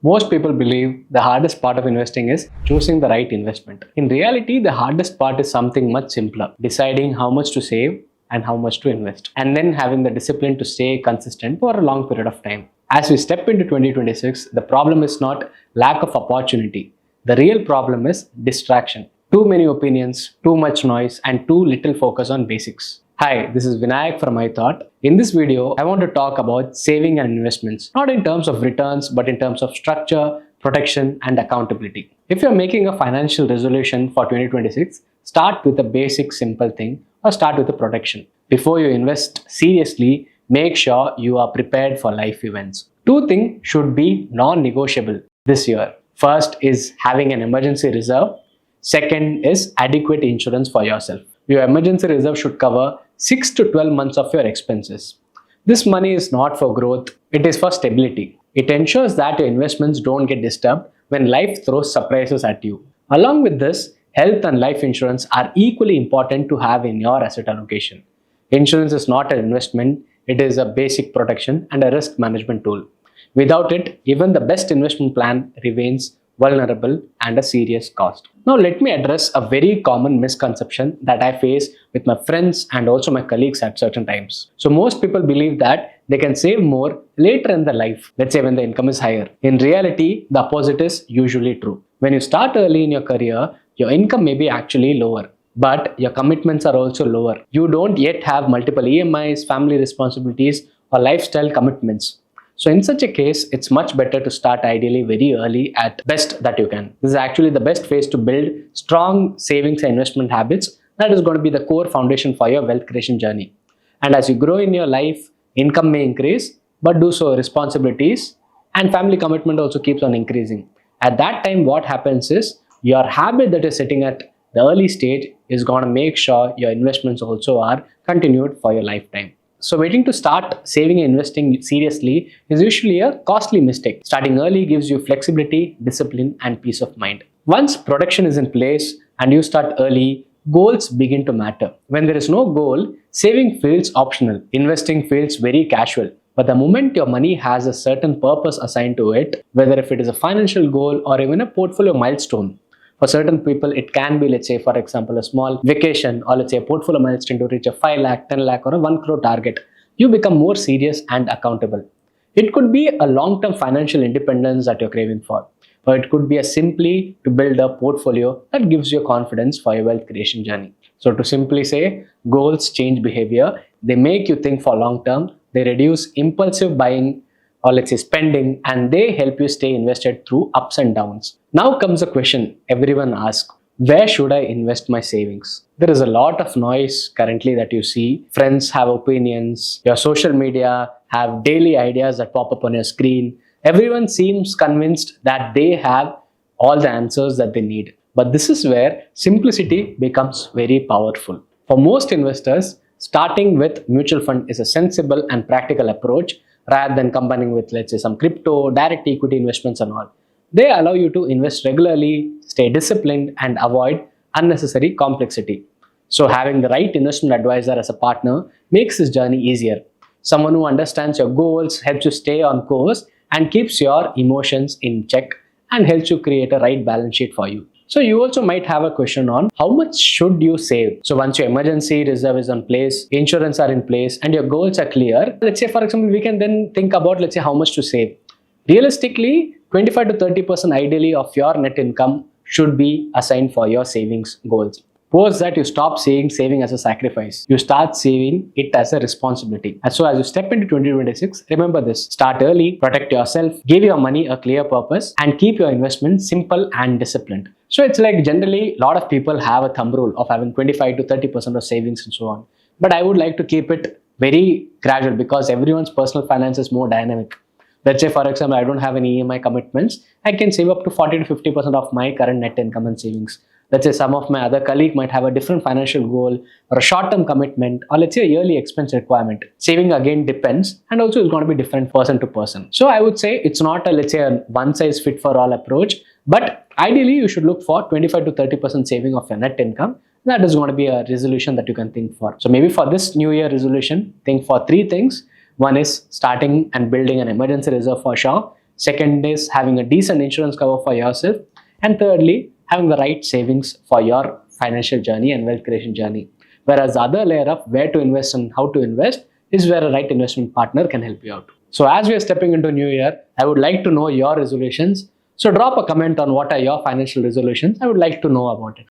Most people believe the hardest part of investing is choosing the right investment. In reality, the hardest part is something much simpler: deciding how much to save and how much to invest, and then having the discipline to stay consistent for a long period of time. As we step into 2026, the problem is not lack of opportunity. The real problem is distraction. Too many opinions, too much noise, and too little focus on basics. Hi, this is Vinayak from Ithought. In this video, I want to talk about saving and investments, not in terms of returns, but in terms of structure, protection, and accountability. If you're making a financial resolution for 2026, start with a basic, simple thing, or start with a protection. Before you invest seriously, make sure you are prepared for life events. Two things should be non-negotiable this year. First is having an emergency reserve. Second is adequate insurance for yourself. Your emergency reserve should cover 6 to 12 months of your expenses. This money is not for growth, it is for stability. It ensures that your investments don't get disturbed when life throws surprises at you. Along with this, health and life insurance are equally important to have in your asset allocation. Insurance is not an investment, it is a basic protection and a risk management tool. Without it, even the best investment plan remains vulnerable and a serious cost. Now let me address a very common misconception that I face with my friends and also my colleagues at certain times. So most people believe that they can save more later in their life, let's say when the income is higher. In reality, the opposite is usually true. When you start early in your career, your income may be actually lower, but your commitments are also lower. You don't yet have multiple EMIs, family responsibilities, or lifestyle commitments. So in such a case, it's much better to start ideally very early at best that you can. This is actually the best phase to build strong savings and investment habits that is going to be the core foundation for your wealth creation journey. And as you grow in your life, income may increase, but do so responsibilities and family commitment also keeps on increasing. At that time, what happens is your habit that is sitting at the early stage is going to make sure your investments also are continued for your lifetime. So waiting to start saving and investing seriously is usually a costly mistake. Starting early gives you flexibility, discipline, and peace of mind. Once production is in place and you start early, goals begin to matter. When there is no goal, saving feels optional. Investing feels very casual. But the moment your money has a certain purpose assigned to it, whether if it is a financial goal or even a portfolio milestone, for certain people, it can be, let's say, for example, a small vacation or let's say a portfolio milestone to reach a 5 lakh, 10 lakh or a 1 crore target. You become more serious and accountable. It could be a long-term financial independence that you're craving for, or it could be a simply to build a portfolio that gives you confidence for your wealth creation journey. So to simply say, goals change behavior. They make you think for long-term. They reduce impulsive buying or let's say spending, and they help you stay invested through ups and downs. Now comes a question everyone asks: where should I invest my savings? There is a lot of noise currently that you see. Friends have opinions, your social media have daily ideas that pop up on your screen. Everyone seems convinced that they have all the answers that they need. But this is where simplicity becomes very powerful. For most investors, starting with mutual fund is a sensible and practical approach rather than combining with, let's say, some crypto, direct equity investments and all. They allow you to invest regularly, stay disciplined, and avoid unnecessary complexity. So having the right investment advisor as a partner makes this journey easier. Someone who understands your goals, helps you stay on course, and keeps your emotions in check, and helps you create a right balance sheet for you. So you also might have a question on how much should you save? So once your emergency reserve is in place, insurance are in place, and your goals are clear, let's say for example, we can then think about, let's say, how much to save. Realistically, 25 to 30% ideally of your net income should be assigned for your savings goals. Suppose that you stop seeing saving as a sacrifice. You start saving it as a responsibility. And so as you step into 2026, remember this: start early, protect yourself, give your money a clear purpose, and keep your investment simple and disciplined. So it's like generally a lot of people have a thumb rule of having 25 to 30% of savings and so on. But I would like to keep it very gradual because everyone's personal finance is more dynamic. Let's say, for example, I don't have any EMI commitments. I can save up to 40 to 50% of my current net income and savings. Let's say some of my other colleagues might have a different financial goal or a short-term commitment, or let's say a yearly expense requirement. Saving again depends, and also is going to be different person to person. So I would say it's not a, let's say, a one-size-fit-for-all approach, but ideally you should look for 25 to 30% saving of your net income. That is going to be a resolution that you can think for. So maybe for this new year resolution, think for 3 things. One is starting and building an emergency reserve for sure. Second is having a decent insurance cover for yourself. And thirdly, having the right savings for your financial journey and wealth creation journey. Whereas the other layer of where to invest and how to invest is where a right investment partner can help you out. So as we are stepping into new year, I would like to know your resolutions. So drop a comment on what are your financial resolutions. I would like to know about it.